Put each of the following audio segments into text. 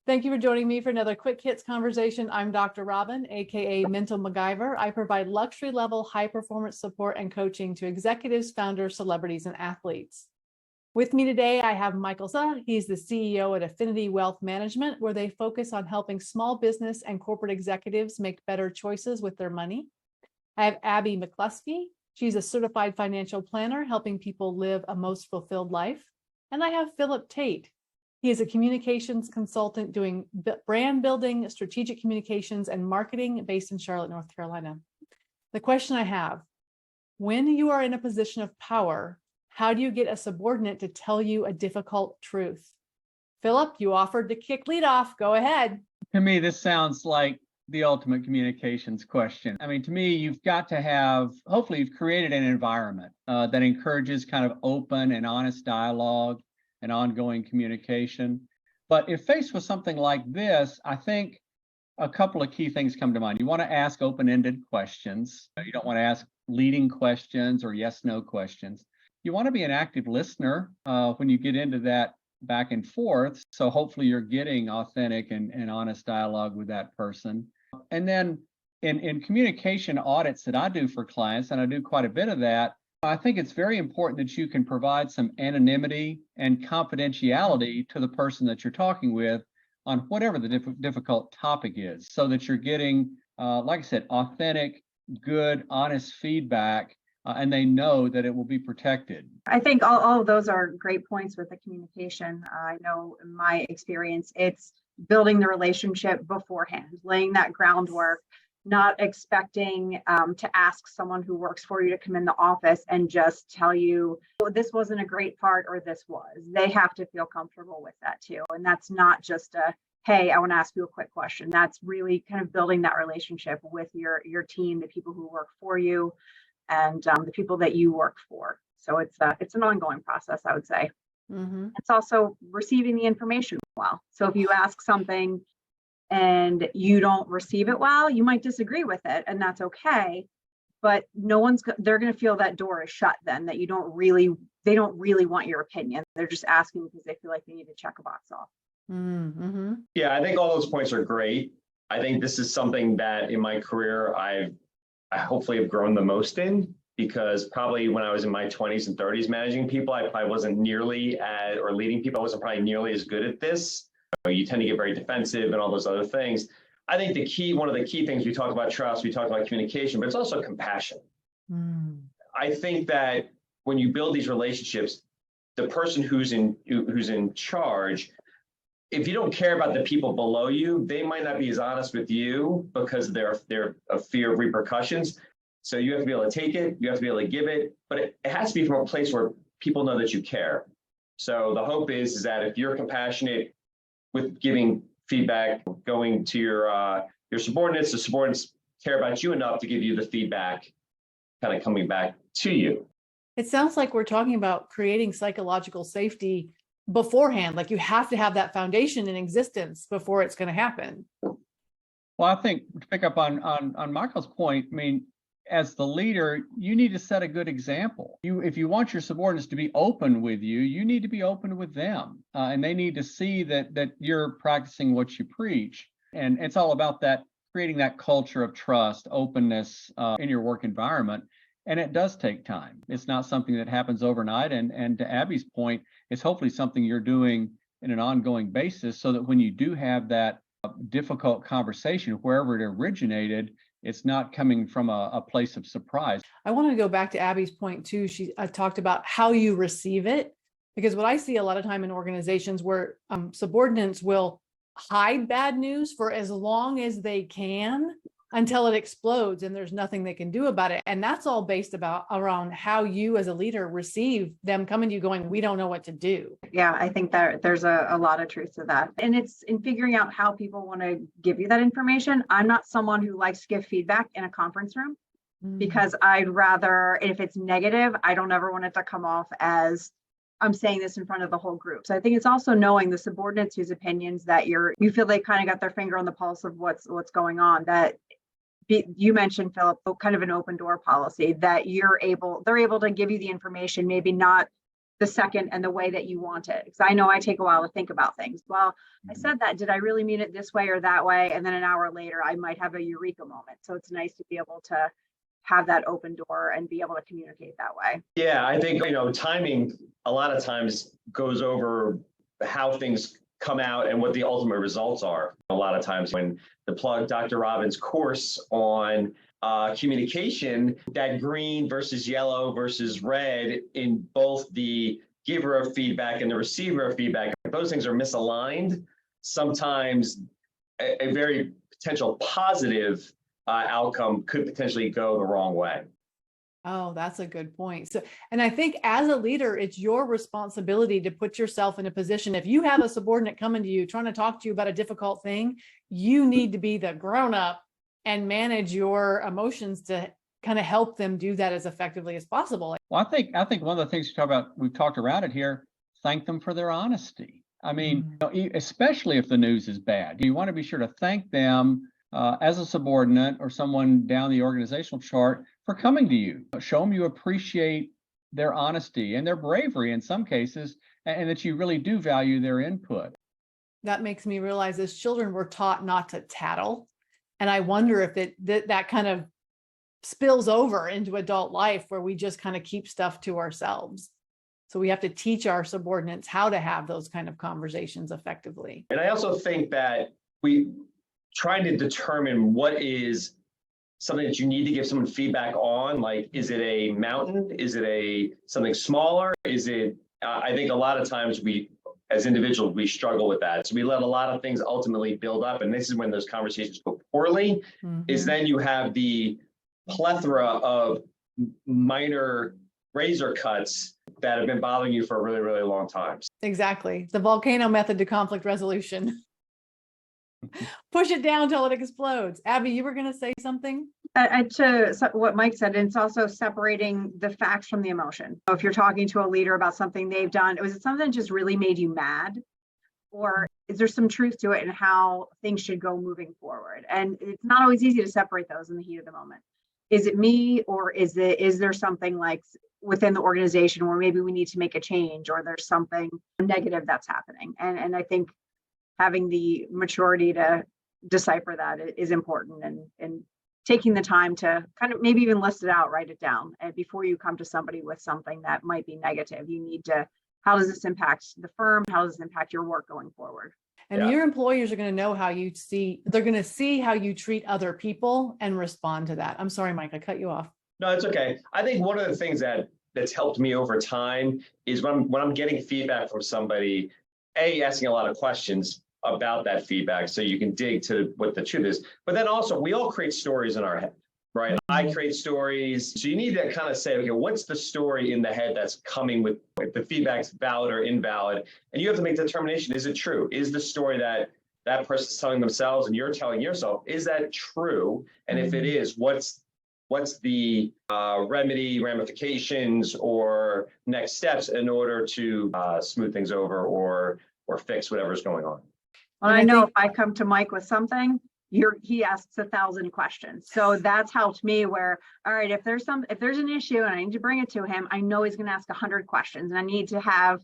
Thank you for joining me for another Quick Hits conversation. I'm Dr. Robyn, aka Mental MacGyver. I provide luxury level high performance support and coaching to executives, founders, celebrities, and athletes. With me today, I have McCloskey. He's the CEO at Affinity Wealth Management, where they focus on helping small business and corporate executives make better choices with their money. I have Abby McCloskey. She's a certified financial planner, helping people live a most fulfilled life. And I have Philip Tate. He is a communications consultant doing brand building, strategic communications, and marketing based in Charlotte, North Carolina. The question I have, when you are in a position of power, how do you get a subordinate to tell you a difficult truth? Philip, you offered to kick lead off. Go ahead. To me, this sounds like the ultimate communications question. I mean, to me, you've got to have, hopefully you've created an environment that encourages kind of open and honest dialogue and ongoing communication. But if faced with something like this, I think a couple of key things come to mind. You want to ask open-ended questions. You don't want to ask leading questions or yes/no questions. You want to be an active listener when you get into that back and forth. So hopefully you're getting authentic and honest dialogue with that person. And then in communication audits that I do for clients, and I do quite a bit of that, I think it's very important that you can provide some anonymity and confidentiality to the person that you're talking with on whatever the difficult topic is, so that you're getting, like I said, authentic, good, honest feedback, and they know that it will be protected. I think all of those are great points with the communication. I know in my experience, it's building the relationship beforehand, laying that groundwork, not expecting to ask someone who works for you to come in the office and just tell you, oh, this wasn't a great part or this was. They have to feel comfortable with that too. And that's not just a, hey, I want to ask you a quick question. That's really kind of building that relationship with your team, the people who work for you, and the people that you work for. So it's an ongoing process, I would say. Mm-hmm. It's also receiving the information well. So if you ask something and you don't receive it well, you might disagree with it, and that's okay. But they're going to feel that door is shut then, that they don't really want your opinion. They're just asking because they feel like they need to check a box off. Mm-hmm. Yeah, I think all those points are great. I think this is something that in my career I hopefully have grown the most in, because probably when I was in my 20s and 30s managing people, I probably wasn't nearly or leading people, I wasn't probably nearly as good at this. You tend to get very defensive and all those other things. I think one of the key things, we talk about trust, we talk about communication, but it's also compassion. I think that when you build these relationships, the person who's in charge, if you don't care about the people below you, they might not be as honest with you because they're a fear of repercussions. So you have to be able to take it, you have to be able to give it, but it has to be from a place where people know that you care. So the hope is that if you're compassionate with giving feedback, going to your subordinates, the subordinates care about you enough to give you the feedback kind of coming back to you. It sounds like we're talking about creating psychological safety beforehand. Like you have to have that foundation in existence before it's going to happen. Well, I think to pick up on Michael's point, I mean, as the leader, you need to set a good example. If you want your subordinates to be open with you, you need to be open with them. And they need to see that you're practicing what you preach. And it's all about that, creating that culture of trust, openness in your work environment. And it does take time. It's not something that happens overnight. And to Abby's point, it's hopefully something you're doing in an ongoing basis, so that when you do have that difficult conversation, wherever it originated, it's not coming from a place of surprise. I want to go back to Abby's point too. She talked about how you receive it, because what I see a lot of time in organizations where subordinates will hide bad news for as long as they can until it explodes and there's nothing they can do about it. And that's all based around how you as a leader receive them coming to you going, we don't know what to do. Yeah, I think that there's a lot of truth to that. And it's in figuring out how people want to give you that information. I'm not someone who likes to give feedback in a conference room, because I'd rather, if it's negative, I don't ever want it to come off as I'm saying this in front of the whole group. So I think it's also knowing the subordinates whose opinions that you feel they kind of got their finger on the pulse of what's going on, that you mentioned, Philip, kind of an open door policy, that they're able to give you the information, maybe not the second and the way that you want it. Because I know I take a while to think about things. Well, I said that, did I really mean it this way or that way? And then an hour later, I might have a eureka moment. So it's nice to be able to have that open door and be able to communicate that way. Yeah, I think, timing a lot of times goes over how things come out and what the ultimate results are. A lot of times when Dr. Robyn's course on communication, that green versus yellow versus red in both the giver of feedback and the receiver of feedback, if those things are misaligned, sometimes a very potential positive outcome could potentially go the wrong way. Oh, that's a good point. So, and I think as a leader, it's your responsibility to put yourself in a position. If you have a subordinate coming to you, trying to talk to you about a difficult thing, you need to be the grown up and manage your emotions to kind of help them do that as effectively as possible. Well, I think one of the things we've talked around it here, thank them for their honesty. I mean, especially if the news is bad, you want to be sure to thank them as a subordinate or someone down the organizational chart for coming to you. Show them you appreciate their honesty and their bravery in some cases, and that you really do value their input. That makes me realize as children, we're taught not to tattle. And I wonder if that kind of spills over into adult life where we just kind of keep stuff to ourselves. So we have to teach our subordinates how to have those kind of conversations effectively. And I also think that we trying to determine what is something that you need to give someone feedback on, like, is it a mountain? Is it something smaller? Is it, I think a lot of times as individuals, we struggle with that. So we let a lot of things ultimately build up. And this is when those conversations go poorly, is then you have the plethora of minor razor cuts that have been bothering you for a really, really long time. Exactly. The volcano method to conflict resolution. Push it down till it explodes. Abby, you were going to say something? To what Mike said, and it's also separating the facts from the emotion. So if you're talking to a leader about something they've done, was it something that just really made you mad? Or is there some truth to it and how things should go moving forward? And it's not always easy to separate those in the heat of the moment. Is it me, or is there something like within the organization where maybe we need to make a change, or there's something negative that's happening? And I think having the maturity to decipher that is important, and taking the time to kind of maybe even list it out, write it down. And before you come to somebody with something that might be negative, you need to, how does this impact the firm? How does this impact your work going forward? And your employers are going to know they're going to see how you treat other people and respond to that. I'm sorry, Mike, I cut you off. No, it's okay. I think one of the things that's helped me over time is when I'm getting feedback from somebody, asking a lot of questions about that feedback so you can dig to what the truth is. But then also, we all create stories in our head, right? I create stories. So you need to kind of say, okay, what's the story in the head that's coming with if the feedback's valid or invalid? And you have to make the determination, is it true? Is the story that person's telling themselves and you're telling yourself, is that true? And if it is, what's the remedy, ramifications, or next steps in order to smooth things over or fix whatever's going on? Well, I know if I come to Mike with something, he asks 1,000 questions. So that's helped me where, all right, if there's an issue and I need to bring it to him, I know he's going to ask 100 questions, and I need to have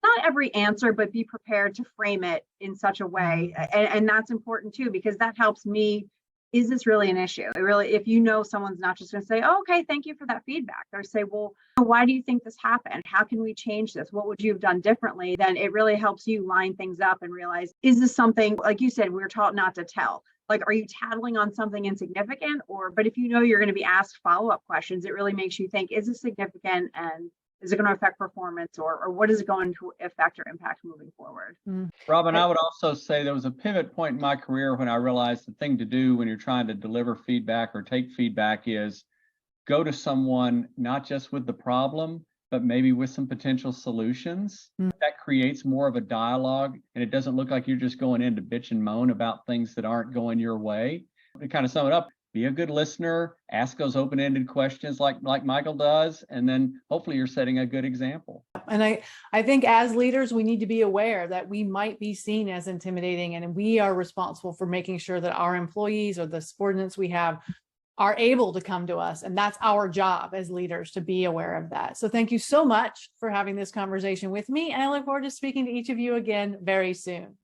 not every answer, but be prepared to frame it in such a way. And that's important too, because that helps me. Is this really an issue? If you know someone's not just going to say, oh, okay, thank you for that feedback, or say, well, why do you think this happened? How can we change this? What would you have done differently? Then it really helps you line things up and realize, is this something, like you said, we were taught not to tell. Like, are you tattling on something insignificant? But if you know you're going to be asked follow-up questions, it really makes you think, is this significant? And is it going to affect performance, or what is it going to affect or impact moving forward? Robyn, I would also say there was a pivot point in my career when I realized the thing to do when you're trying to deliver feedback or take feedback is go to someone not just with the problem, but maybe with some potential solutions. That creates more of a dialogue, and it doesn't look like you're just going in to bitch and moan about things that aren't going your way. To kind of sum it up, be a good listener, ask those open-ended questions like Michael does, and then hopefully you're setting a good example. And I think as leaders, we need to be aware that we might be seen as intimidating, and we are responsible for making sure that our employees or the subordinates we have are able to come to us. And that's our job as leaders to be aware of that. So thank you so much for having this conversation with me. And I look forward to speaking to each of you again very soon.